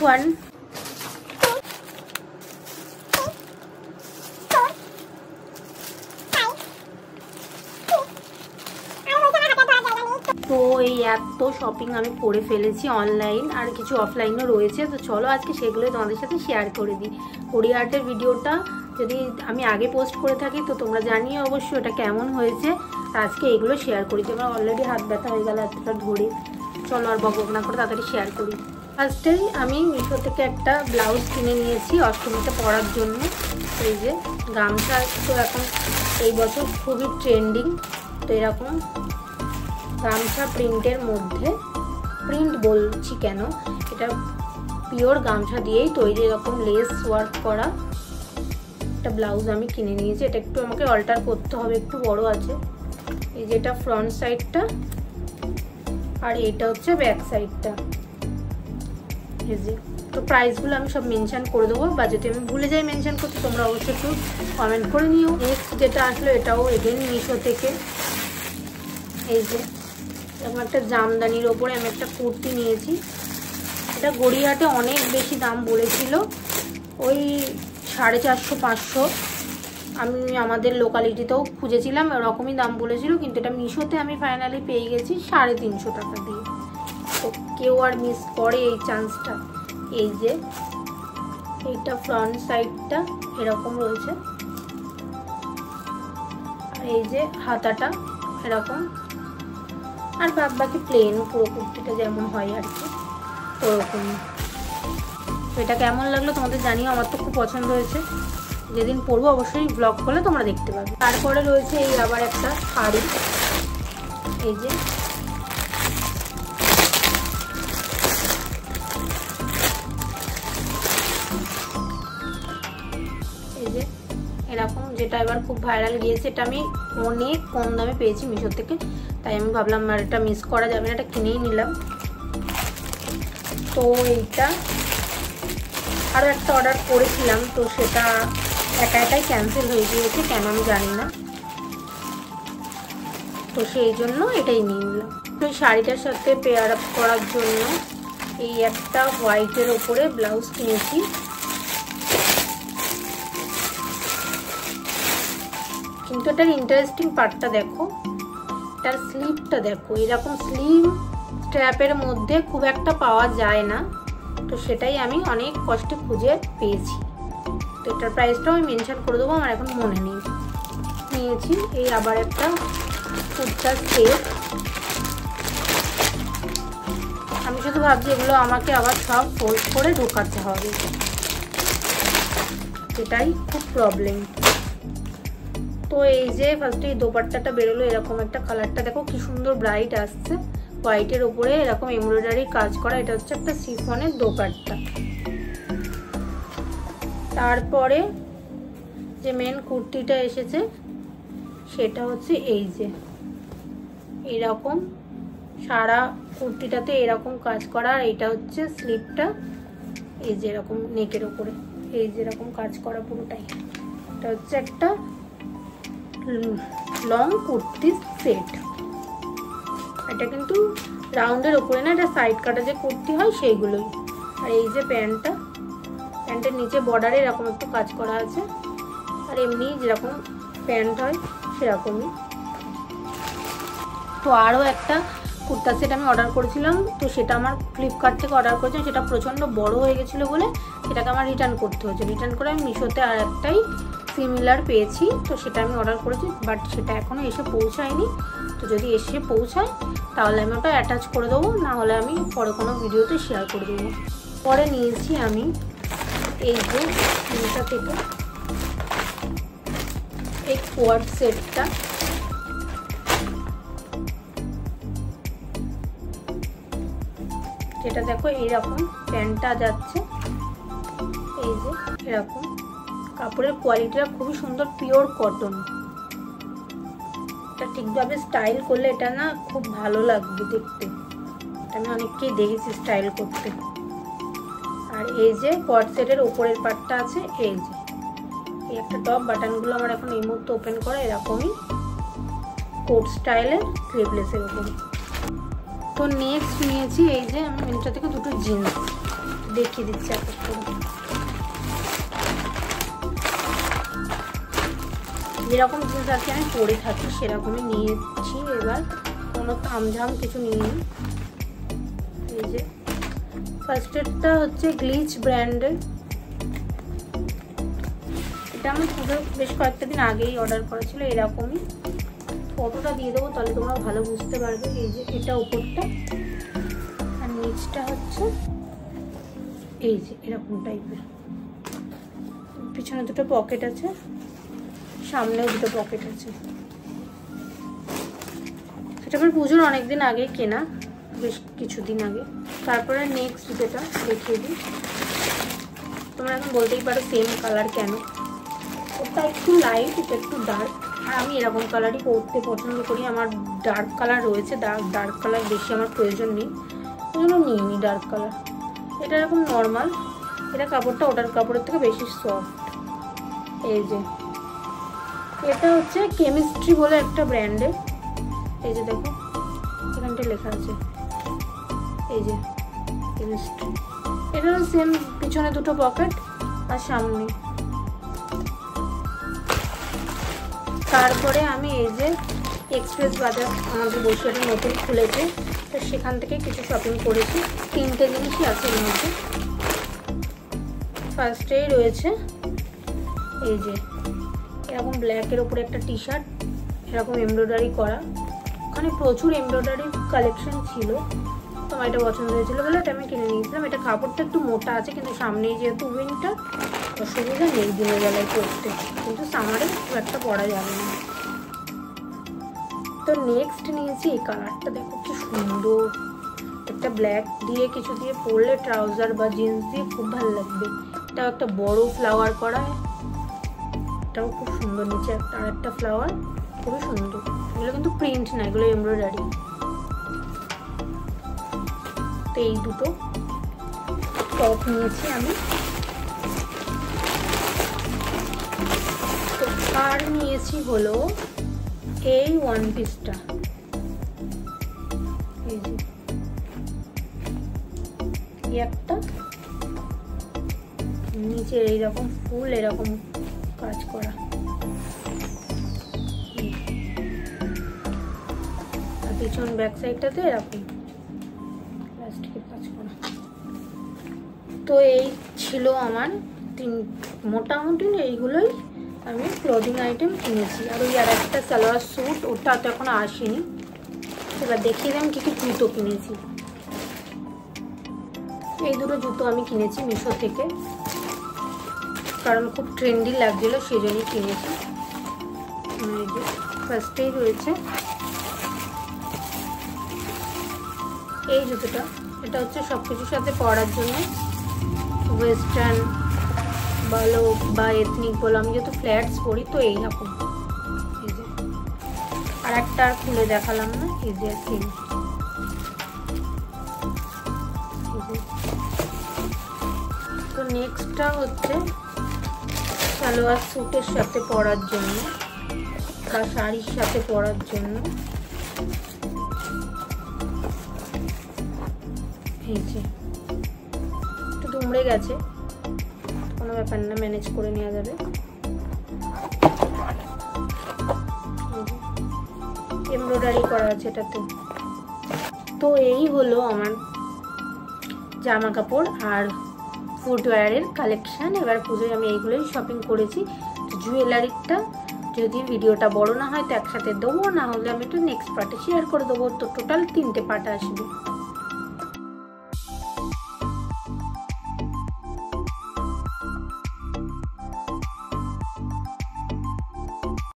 one. তো এই এত শপিং আমি করে ফেলেছি অনলাইন, আর কিছু অফলাইনও রয়েছে। তো চলো আজকে সেগুলোই তোমাদের সাথে শেয়ার করে দিই। কোরিয়াহাটের ভিডিওটা যদি আমি আগে পোস্ট করে থাকি তো তোমরা জানিও অবশ্যই ওটা কেমন হয়েছে। আজকে এগুলো শেয়ার করি। তোমরা অলরেডি হাত ব্যথা হয়ে গেল এতটা ধরে। চলো আর বকবক না করে তাড়াতাড়ি শেয়ার করি। ফার্স্টেই আমি মিশো থেকে একটা ব্লাউজ কিনে নিয়েছি অষ্টমীতে পরার জন্য। এই যে গামছা তো এখন এই বছর খুবই ট্রেন্ডিং। তো এরকম গামছা প্রিন্টের মধ্যে, প্রিন্ট বলছি কেন, এটা পিওর গামছা দিয়েই তৈরি, এরকম লেস ওয়ার্ক করা একটা ব্লাউজ আমি কিনে নিয়েছি। এটা একটু আমাকে অল্টার করতে হবে, একটু বড় আছে। এই যেটা ফ্রন্ট সাইডটা আর এটা হচ্ছে ব্যাক সাইডটা। এই যে তো প্রাইসগুলো আমি সব মেনশন করে দেবো, বা যদি আমি ভুলে যাই মেনশন করতে তোমরা অবশ্যই একটু কমেন্ট করে নিও। নেক্সট যেটা আসলো এটাও এগেন মিশো থেকে। এই যে এরকম একটা জামদানির ওপরে আমি একটা কুর্তি নিয়েছি। এটা গড়িয়াহাটে অনেক বেশি দাম বলেছিল, ওই 450-500। আমি আমাদের লোকালিটিতেও খুঁজেছিলাম, ওরকমই দাম বলেছিল, কিন্তু এটা মিশোতে আমি ফাইনালি পেয়ে গেছি 350 টাকা দিয়ে। তো কেউ আর মিস করে এই চান্সটা। এই যে এইটা ফ্রন্ট সাইডটা এরকম রয়েছে, আর এই যে হাতাটা এরকম, আর বাদ বাকি প্লেন পুরো কুর্তিটা যেমন হয় আর কি ওরকমই। তো এটা কেমন লাগলো তোমাদের জানিও, আমার তো খুব পছন্দ হয়েছে। যেদিন পরবো অবশ্যই ব্লগ করলে তোমরা দেখতে পাবে। তারপরে রয়েছে এই আবার একটা শাড়ি। এই যে এরকম, যেটা এবার খুব ভাইরাল গিয়েছে। এটা আমি অনেক কম দামে পেয়েছি মিশো থেকে, তাই আমি ভাবলাম আর এটা মিস করা যাবে না, এটা কিনেই নিলাম। তো এইটা আরও একটা অর্ডার করেছিলাম, তো সেটা একাই ক্যান্সেল হয়ে গিয়েছে, কেন আমি জানি না। তো সেই জন্য এটাই নিয়ে নিলাম। তো এই শাড়িটার সাথে পেয়ার আপ করার জন্য এই একটা হোয়াইটের ওপরে ব্লাউজ কিনেছি। কিন্তু এটার ইন্টারেস্টিং পার্টটা দেখো, এটার স্লিভটা দেখো, এরকম স্লিভ স্ট্র্যাপের মধ্যে খুব একটা পাওয়া যায় না। তো সেটাই আমি অনেক কষ্টে খুঁজে পেয়েছি। তো এটার প্রাইসটাও আমি মেনশন করে দেবো, আমার এখন মনে নেই। নিয়েছি এই আবার একটা কুর্তার সেট। আমি শুধু ভাবছি এগুলো আমাকে আবার সব ফোল্ড করে ঢোকাতে হবে, এটাই খুব প্রবলেম। তো এই যে ফার্স্টে এই দোপাট্টাটা বেরোলো, এরকম একটা কালারটা দেখো কি সুন্দর ব্রাইট আসছে, হোয়াইটের উপরে এরকম এমব্রয়ডারি কাজ করা। এটা হচ্ছে একটা শিফনের দোপাট্টা। তারপরে যে মেন কুর্তিটা এসেছে সেটা হচ্ছে এই যে এরকম সারা কুর্তিটাতে এরকম কাজ করা, আর এটা হচ্ছে স্লিভটা এই যে এরকম নেকের উপরে এই যে এরকম কাজ করা পুরোটাই। এটা হচ্ছে একটা লং কুর্তি সেট। এটা কিন্তু রাউন্ডের উপরে না, এটা সাইড কাটা যে কুর্তি হয় সেইগুলোই। আর এই যে প্যান্টের নিচে বর্ডারে এরকম একটু কাজ করা আছে, আর এমনি যেরকম প্যান্ট হয় সেরকমই। তো আরও একটা কুর্তা সেট আমি অর্ডার করেছিলাম, তো সেটা আমার ফ্লিপকার্ট থেকে অর্ডার করেছিলাম। সেটা প্রচণ্ড বড় হয়ে গেছিলো বলে সেটাকে আমার রিটার্ন করতে হয়েছে। রিটার্ন করে আমি মিশোতে আর একটাই সিমিলার পেয়েছি, তো সেটা আমি অর্ডার করেছি, বাট সেটা এখনও এসে পৌঁছায়নি। তো যদি এসে পৌঁছায় তাহলে আমি ওটা অ্যাটাচ করে দেবো, না হলে আমি পরে কোনো ভিডিওতে শেয়ার করে দেবো। পরে নিয়েছি আমি এই যে মিশো থেকে এই কোয়ার্ড সেটটা। যেটা দেখো এইরকম প্যান্টটা যাচ্ছে, এই যে এরকম কাপড়ের কোয়ালিটিটা খুবই সুন্দর, পিওর কটন। এটা ঠিকভাবে স্টাইল করলে এটা না খুব ভালো লাগবে দেখতে। আমি অনেককেই দেখেছি স্টাইল করতে। আর এই যে কোয়ার্ড সেটের উপরের পার্টটা আছে, এই যে এই একটা টপ, বাটনগুলো আমার এখন এই মুহূর্তে ওপেন করা, এরকমই কোট স্টাইলের স্লিভলেসের উপরে। তো নেক্সট নিয়েছি এই যে আমি মিন্ত্রা থেকে দুটো জিন্স। দেখিয়ে দিচ্ছি এক এক করে। যেরকম জিনিস আর কি আমি পরে থাকি সেরকমই নিয়েছি, এবার কোনো তামঝাম কিছু নিইনি। এই যে ফার্স্টেরটা হচ্ছে গ্লিচ ব্র্যান্ডের, এটা আমার বেশ কয়েকটা দিন আগেই অর্ডার করা ছিল। এরকমই ফটোটা দিয়ে দেবো, তাহলে তোমরা ভালো বুঝতে পারবে। এই যে এটা উপরটা, আর নিচটা হচ্ছে এই যে এরকম টাইপের। পিছনে দুটো পকেট আছে, সামনেও দুটো পকেট আছে। সেটা আমার পুজোর অনেকদিন আগে কেনা, বেশ কিছুদিন আগে। তারপরে নেক্সট যেটা দেখিয়ে দিই, তোমরা এখন বলতেই পারো সেম কালার কেন। ওটা একটু লাইট, এটা একটু ডার্ক, আর আমি এরকম কালারই পরতে পছন্দ করি। আমার ডার্ক কালার রয়েছে, ডার্ক কালার বেশি আমার প্রয়োজন নেই, ওই জন্য নিইনি ডার্ক কালার। এটা এরকম নর্মাল, এটা কাপড়টা ওটার কাপড়ের থেকে বেশি সফট। এই যে এটা হচ্ছে কেমিস্ট্রি বলে একটা ব্র্যান্ডের। এই যে দেখো এখানটা লেখা আছে, এই যে কেমিস্ট্রি। এটারও সেম, পিছনে দুটো পকেট আর সামনে। তারপরে আমি এই যে এক্সপ্রেস বাজার আমাদের বসিরহাটে নতুন খুলেছে, তো সেখান থেকে কিছু শপিং করেছি। 3টে জিনিসই আছে এর মধ্যে। ফার্স্টেই রয়েছে এই যে এরকম ব্ল্যাকের ওপরে একটা টি শার্ট, এরকম এমব্রয়ডারি করা। ওখানে প্রচুর এমব্রয়ডারি কালেকশন ছিল, তো আমার এটা পছন্দ হয়েছিল বলে এটা আমি কিনে নিয়েছিলাম। এটা কাপড়টা একটু মোটা আছে, কিন্তু সামনেই যেহেতু উইন্টার অসুবিধা নেই দিনের বেলায় পরতে, কিন্তু সামারে খুব একটা পরা যাবে না। তো নেক্সট নিয়েছি এই কালারটা, দেখো কি সুন্দর। একটা ব্ল্যাক দিয়ে কিছু দিয়ে পরলে ট্রাউজার বা জিন্স দিয়ে খুব ভালো লাগবে। এটাও একটা বড় ফ্লাওয়ার করা, এটাও খুব সুন্দর। নিচে একটা আর একটা ফ্লাওয়ার, খুবই সুন্দর। এগুলো কিন্তু প্রিন্ট না, এগুলো এমব্রয়ডারি। তো এই দুটো টপ নিয়েছি আমি। তো আর নিয়েছি হলো এই ওয়ান পিসটা, এই যে একটা নিচে এইরকম ফুল এরকম কাজ করা, আর পিছন ব্যাক সাইডটাতে এরকম প্লাস্টিকের কাজ করা। তো এই ছিল আমার মোটামুটি এইগুলোই আমি ক্লোদিং আইটেম কিনেছি। আর ওই আর একটা সালোয়ার স্যুট, ওটা তো এখনো আসেনি। এবার দেখিয়ে দিলাম কি কি জুতো কিনেছি। এই দুটো জুতো আমি কিনেছি মিশো থেকে, কারণ খুব ট্রেন্ডি লাগছিল সেজন্যই কিনেছি। ফার্স্টেই রয়েছে এই জুতোটা, এটা হচ্ছে সব কিছুর সাথে পরার জন্য, ওয়েস্টার্ন বলো বা এথনিক বলো। আমি যেহেতু ফ্ল্যাটস পরি তো এইরকম। এই যে আর একটা খুলে দেখালাম না, এই যে সেম। তো নেক্সটটা হচ্ছে সালোয়ার স্যুটের সাথে পরার জন্য বা শাড়ির সাথে পরার জন্য। এই যে একটু দুমড়ে গেছে, কোনো ব্যাপার না, ম্যানেজ করে নেওয়া যাবে। এমব্রয়ডারি করা আছে এটাতে। তো এই হলো আমার জামা কাপড় আর ফুটওয়্যারের কালেকশান। এবার পুজোয় আমি এইগুলোই শপিং করেছি। জুয়েলারিটা যদি ভিডিওটা বড় না হয় তো একসাথে দেবো, না হলে আমি একটু নেক্সট পার্টে শেয়ার করে দেবো। তো টোটাল 3টে পার্ট আসবে।